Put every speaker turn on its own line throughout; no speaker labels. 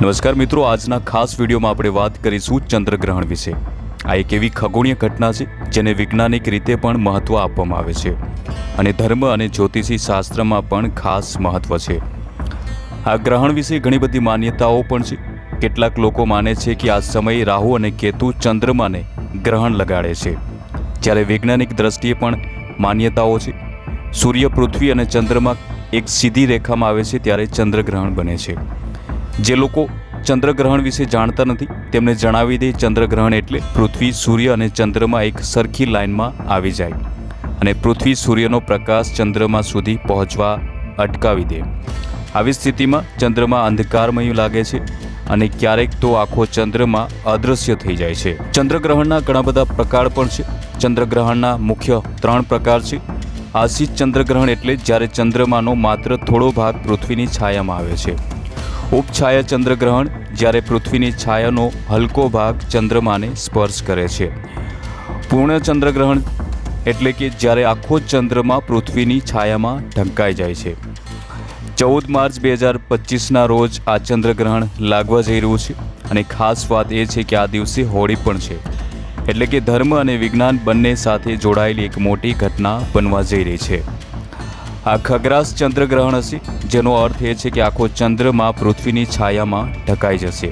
નમસ્કાર મિત્રો, આજના ખાસ વિડીયોમાં આપણે વાત કરીશું ચંદ્રગ્રહણ વિશે। આ એક એવી ખગોળીય ઘટના છે જેને વૈજ્ઞાનિક રીતે પણ મહત્વ આપવામાં આવે છે અને ધર્મ અને જ્યોતિષી શાસ્ત્રમાં પણ ખાસ મહત્વ છે। આ ગ્રહણ વિશે ઘણી બધી માન્યતાઓ પણ છે। કેટલાક લોકો માને છે કે આ સમયે રાહુ અને કેતુ ચંદ્રમાને ગ્રહણ લગાડે છે, જ્યારે વૈજ્ઞાનિક દ્રષ્ટિએ પણ માન્યતાઓ છે। સૂર્ય, પૃથ્વી અને ચંદ્રમા એક સીધી રેખામાં આવે છે ત્યારે ચંદ્રગ્રહણ બને છે। જે લોકો ચંદ્રગ્રહણ વિશે જાણતા નથી તેમને જણાવી દે, ચંદ્રગ્રહણ એટલે પૃથ્વી, સૂર્ય અને ચંદ્રમા એક સરખી લાઇનમાં આવી જાય અને પૃથ્વી સૂર્યનો પ્રકાશ ચંદ્રમા સુધી પહોંચવા અટકાવી દે। આવી સ્થિતિમાં ચંદ્રમા અંધકારમય લાગે છે અને ક્યારેક તો આખો ચંદ્રમા અદૃશ્ય થઈ જાય છે। ચંદ્રગ્રહણના ઘણા બધા પ્રકાર પણ છે। ચંદ્રગ્રહણના મુખ્ય 3 પ્રકાર છે। આંશિક ચંદ્રગ્રહણ એટલે જ્યારે ચંદ્રમાનો માત્ર થોડો ભાગ પૃથ્વીની છાયામાં આવે છે। ઉપછાયા ચંદ્રગ્રહણ જ્યારે પૃથ્વીની છાયાનો હલકો ભાગ ચંદ્રમાને સ્પર્શ કરે છે। પૂર્ણ ચંદ્રગ્રહણ એટલે કે જ્યારે આખો ચંદ્રમા પૃથ્વીની છાયામાં ઢંકાઈ જાય છે। 14 માર્ચ 2025ના રોજ આ ચંદ્રગ્રહણ લાગવા જઈ રહ્યું છે અને ખાસ વાત એ છે કે આ દિવસે હોળી પણ છે, એટલે કે ધર્મ અને વિજ્ઞાન બંને સાથે જોડાયેલી એક મોટી ઘટના બનવા જઈ રહી છે। આ ખગ્રાસ ચંદ્રગ્રહણ હશે, જેનો અર્થ એ છે કે આખો ચંદ્રમા પૃથ્વીની છાયામાં ઢંકાઈ જશે।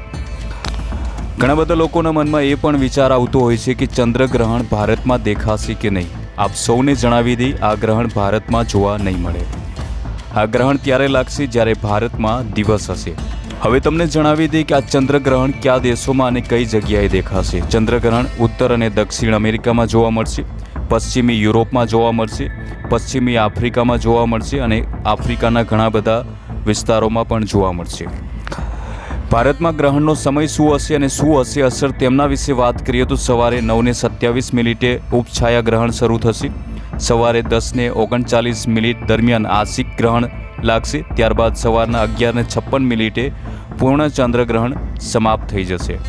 ઘણા બધા લોકોના મનમાં એ પણ વિચાર આવતો હોય છે કે ચંદ્રગ્રહણ ભારતમાં દેખાશે કે નહીં। આપ સૌને જણાવી દઈ, આ ગ્રહણ ભારતમાં જોવા નહીં મળે। આ ગ્રહણ ત્યારે લાગશે જ્યારે ભારતમાં દિવસ હશે। હવે તમને જણાવી દઈએ કે આ ચંદ્રગ્રહણ કયા દેશોમાં અને કઈ જગ્યાએ દેખાશે। ચંદ્રગ્રહણ ઉત્તર અને દક્ષિણ અમેરિકામાં જોવા મળશે, પશ્ચિમી યુરોપમાં જોવા મળશે, પશ્ચિમી આફ્રિકામાં જોવા મળશે અને આફ્રિકાના ઘણા બધા વિસ્તારોમાં પણ જોવા મળશે। ભારતમાં ગ્રહણનો સમય શું હશે અને શું હશે અસર, તેમના વિશે વાત કરીએ તો સવારે 9:27 ઉપછાયા ગ્રહણ શરૂ થશે। સવારે 10:39 દરમિયાન આંશિક ગ્રહણ લાગશે। ત્યારબાદ સવારના 11:56 પૂર્ણ ચંદ્રગ્રહણ સમાપ્ત થઈ જશે।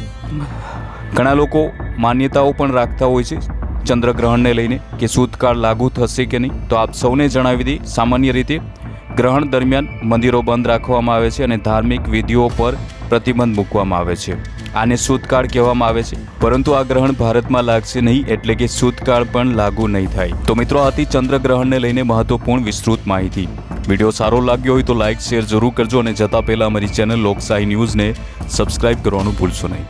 ઘણા લોકો માન્યતાઓ પણ રાખતા હોય છે ચંદ્રગ્રહણને લઈને કે સૂતકાળ લાગુ થશે કે નહીં। તો આપ સૌને જણાવી દઈએ, સામાન્ય રીતે ગ્રહણ દરમિયાન મંદિરો બંધ રાખવામાં આવે છે અને ધાર્મિક વિધિઓ પર પ્રતિબંધ મૂકવામાં આવે છે। આને સૂતકાળ કહેવામાં આવે છે, પરંતુ આ ગ્રહણ ભારતમાં લાગશે નહીં, એટલે કે સૂતકાળ પણ લાગુ નહીં થાય। તો મિત્રો, આ હતી ચંદ્રગ્રહણને લઈને મહત્વપૂર્ણ વિસ્તૃત માહિતી। વિડીયો સારો લાગ્યો હોય તો લાઇક શેર જરૂર કરજો અને જતા પહેલાં અમારી ચેનલ લોકશાહી ન્યૂઝને સબસ્ક્રાઇબ કરવાનું ભૂલશો નહીં।